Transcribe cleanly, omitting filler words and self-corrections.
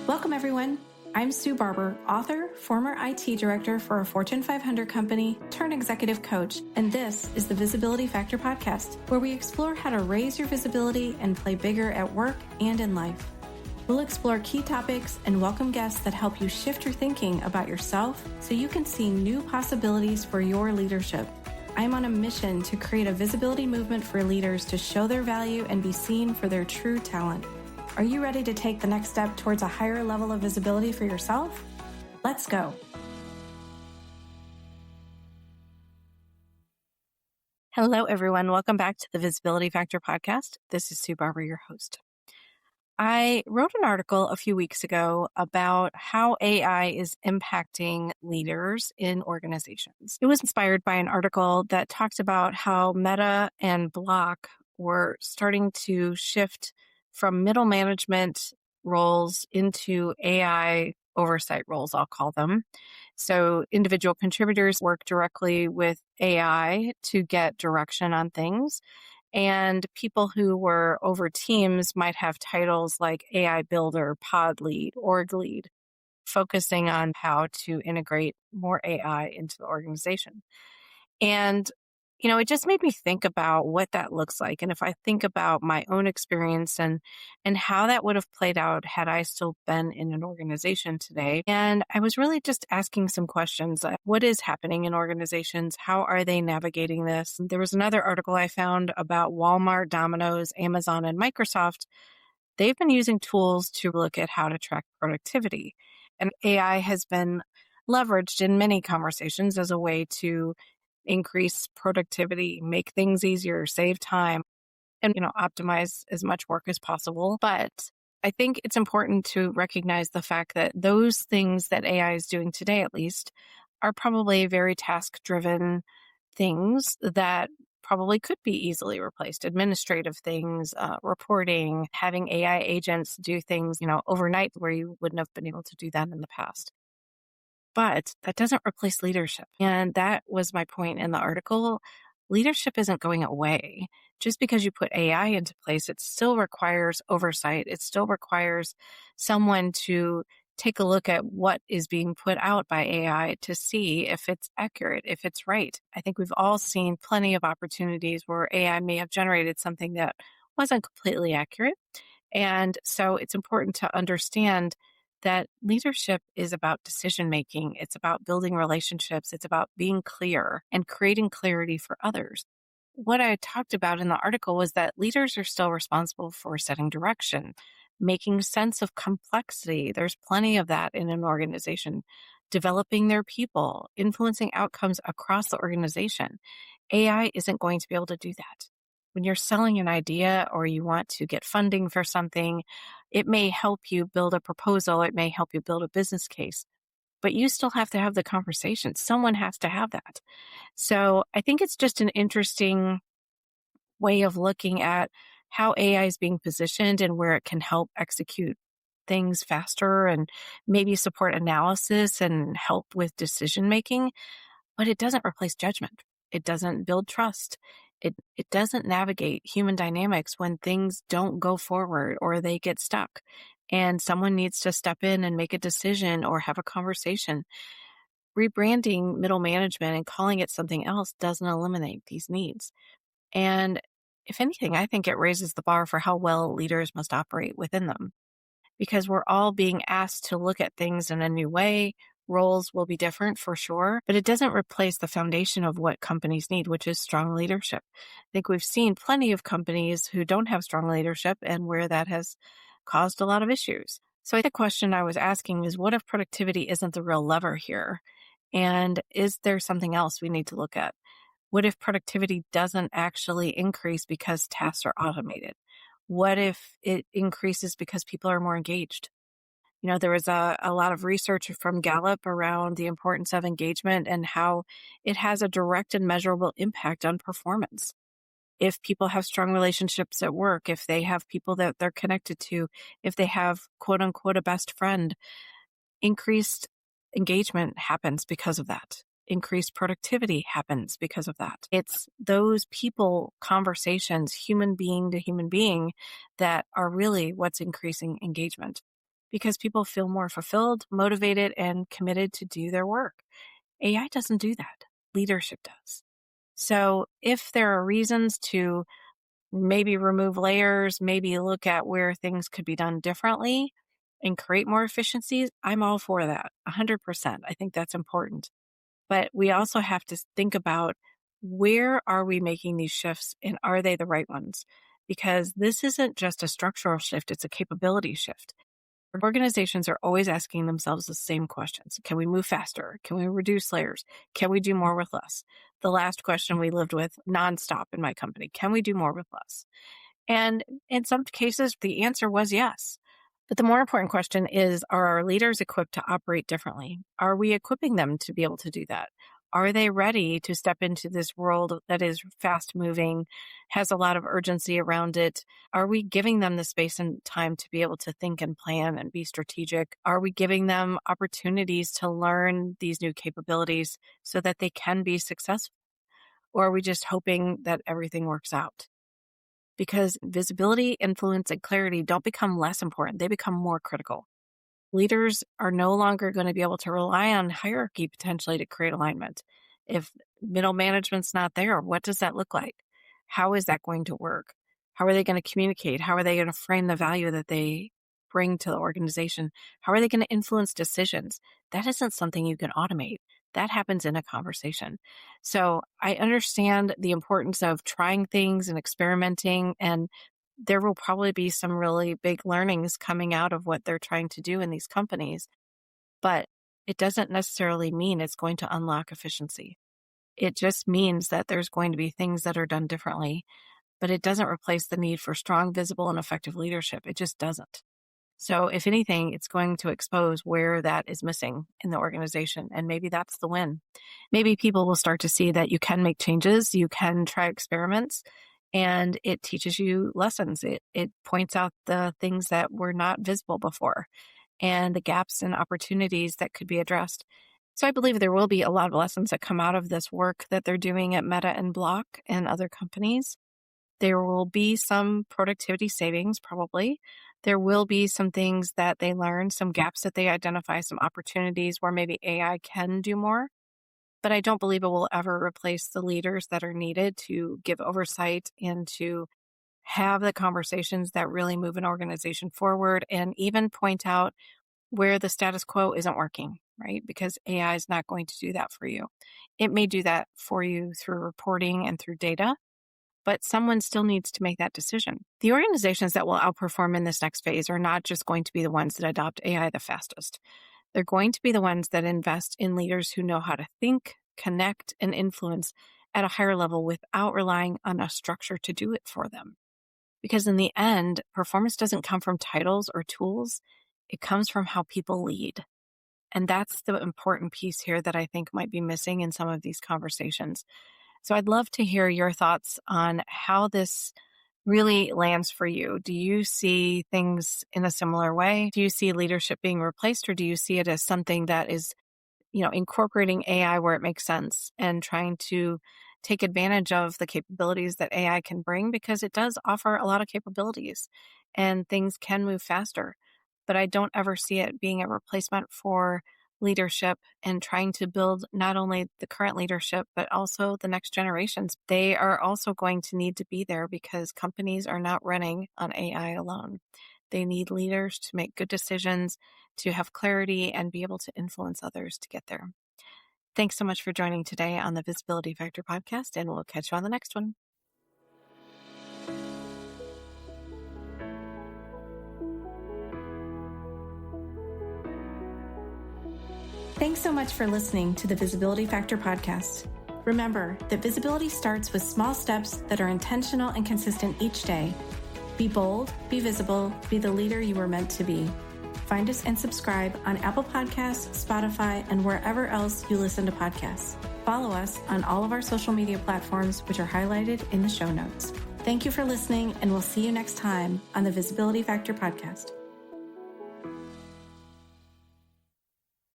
Welcome, everyone. I'm Sue Barber, author, former IT director for a Fortune 500 company, turned executive coach, and this is the Visibility Factor podcast, where we explore how to raise your visibility and play bigger at work and in life. We'll explore key topics and welcome guests that help you shift your thinking about yourself so you can see new possibilities for your leadership. I'm on a mission to create a visibility movement for leaders to show their value and be seen for their true talent. Are you ready to take the next step towards a higher level of visibility for yourself? Let's go. Hello, everyone. Welcome back to the Visibility Factor podcast. This is Sue Barber, your host. I wrote an article a few weeks ago about how AI is impacting leaders in organizations. It was inspired by an article that talked about how Meta and Block were starting to shift from middle management roles into AI oversight roles, I'll call them. So individual contributors work directly with AI to get direction on things. And people who were over teams might have titles like AI builder, pod lead, org lead, focusing on how to integrate more AI into the organization. And it just made me think about what that looks like. And if I think about my own experience and how that would have played out had I still been in an organization today. And I was really just asking some questions. What is happening in organizations? How are they navigating this? There was another article I found about Walmart, Domino's, Amazon, and Microsoft. They've been using tools to look at how to track productivity. And AI has been leveraged in many conversations as a way to increase productivity, make things easier, save time, and, optimize as much work as possible. But I think it's important to recognize the fact that those things that AI is doing today, at least, are probably very task-driven things that probably could be easily replaced. Administrative things, reporting, having AI agents do things, overnight where you wouldn't have been able to do that in the past. But that doesn't replace leadership. And that was my point in the article. Leadership isn't going away. Just because you put AI into place, it still requires oversight. It still requires someone to take a look at what is being put out by AI to see if it's accurate, if it's right. I think we've all seen plenty of opportunities where AI may have generated something that wasn't completely accurate. And so it's important to understand that leadership is about decision making. It's about building relationships. It's about being clear and creating clarity for others. What I talked about in the article was that leaders are still responsible for setting direction, making sense of complexity. There's plenty of that in an organization, developing their people, influencing outcomes across the organization. AI isn't going to be able to do that. When you're selling an idea or you want to get funding for something, it may help you build a proposal. It may help you build a business case, but you still have to have the conversation. Someone has to have that. So I think it's just an interesting way of looking at how AI is being positioned and where it can help execute things faster and maybe support analysis and help with decision making, but it doesn't replace judgment. It doesn't build trust. It doesn't navigate human dynamics when things don't go forward or they get stuck and someone needs to step in and make a decision or have a conversation. Rebranding middle management and calling it something else doesn't eliminate these needs. And if anything, I think it raises the bar for how well leaders must operate within them, because we're all being asked to look at things in a new way. Roles will be different for sure, but it doesn't replace the foundation of what companies need, which is strong leadership. I think we've seen plenty of companies who don't have strong leadership and where that has caused a lot of issues. So the question I was asking is, what if productivity isn't the real lever here? And is there something else we need to look at? What if productivity doesn't actually increase because tasks are automated? What if it increases because people are more engaged? There was a lot of research from Gallup around the importance of engagement and how it has a direct and measurable impact on performance. If people have strong relationships at work, if they have people that they're connected to, if they have quote unquote a best friend, increased engagement happens because of that. Increased productivity happens because of that. It's those people conversations, human being to human being, that are really what's increasing engagement. because people feel more fulfilled, motivated, and committed to do their work. AI doesn't do that. Leadership does. So if there are reasons to maybe remove layers, maybe look at where things could be done differently and create more efficiencies, I'm all for that. 100%. I think that's important. But we also have to think about, where are we making these shifts and are they the right ones? Because this isn't just a structural shift, it's a capability shift. Organizations are always asking themselves the same questions. Can we move faster? Can we reduce layers? Can we do more with less? The last question we lived with nonstop in my company: can we do more with less? And in some cases, the answer was yes. But the more important question is, are our leaders equipped to operate differently? Are we equipping them to be able to do that? Are they ready to step into this world that is fast moving, has a lot of urgency around it? Are we giving them the space and time to be able to think and plan and be strategic? Are we giving them opportunities to learn these new capabilities so that they can be successful? Or are we just hoping that everything works out? Because visibility, influence, and clarity don't become less important. They become more critical. Leaders are no longer going to be able to rely on hierarchy potentially to create alignment. If middle management's not there, what does that look like? How is that going to work? How are they going to communicate? How are they going to frame the value that they bring to the organization? How are they going to influence decisions? That isn't something you can automate. That happens in a conversation. So I understand the importance of trying things and experimenting, and there will probably be some really big learnings coming out of what they're trying to do in these companies, but it doesn't necessarily mean it's going to unlock efficiency. It just means that there's going to be things that are done differently, but it doesn't replace the need for strong, visible, and effective leadership. It just doesn't. So if anything, it's going to expose where that is missing in the organization, and maybe that's the win. Maybe people will start to see that you can make changes, you can try experiments, and it teaches you lessons. It points out the things that were not visible before and the gaps and opportunities that could be addressed. So I believe there will be a lot of lessons that come out of this work that they're doing at Meta and Block and other companies. There will be some productivity savings, probably. There will be some things that they learn, some gaps that they identify, some opportunities where maybe AI can do more. But I don't believe it will ever replace the leaders that are needed to give oversight and to have the conversations that really move an organization forward, and even point out where the status quo isn't working, right? Because AI is not going to do that for you. It may do that for you through reporting and through data, but someone still needs to make that decision. The organizations that will outperform in this next phase are not just going to be the ones that adopt AI the fastest. They're going to be the ones that invest in leaders who know how to think, connect, and influence at a higher level without relying on a structure to do it for them. Because in the end, performance doesn't come from titles or tools. It comes from how people lead. And that's the important piece here that I think might be missing in some of these conversations. So I'd love to hear your thoughts on how this really lands for you. Do you see things in a similar way? Do you see leadership being replaced, or do you see it as something that is, incorporating AI where it makes sense and trying to take advantage of the capabilities that AI can bring, because it does offer a lot of capabilities and things can move faster. But I don't ever see it being a replacement for leadership and trying to build not only the current leadership, but also the next generations. They are also going to need to be there because companies are not running on AI alone. They need leaders to make good decisions, to have clarity, and be able to influence others to get there. Thanks so much for joining today on the Visibility Factor podcast, and we'll catch you on the next one. Thanks so much for listening to the Visibility Factor podcast. Remember that visibility starts with small steps that are intentional and consistent each day. Be bold, be visible, be the leader you were meant to be. Find us and subscribe on Apple Podcasts, Spotify, and wherever else you listen to podcasts. Follow us on all of our social media platforms, which are highlighted in the show notes. Thank you for listening, and we'll see you next time on the Visibility Factor podcast.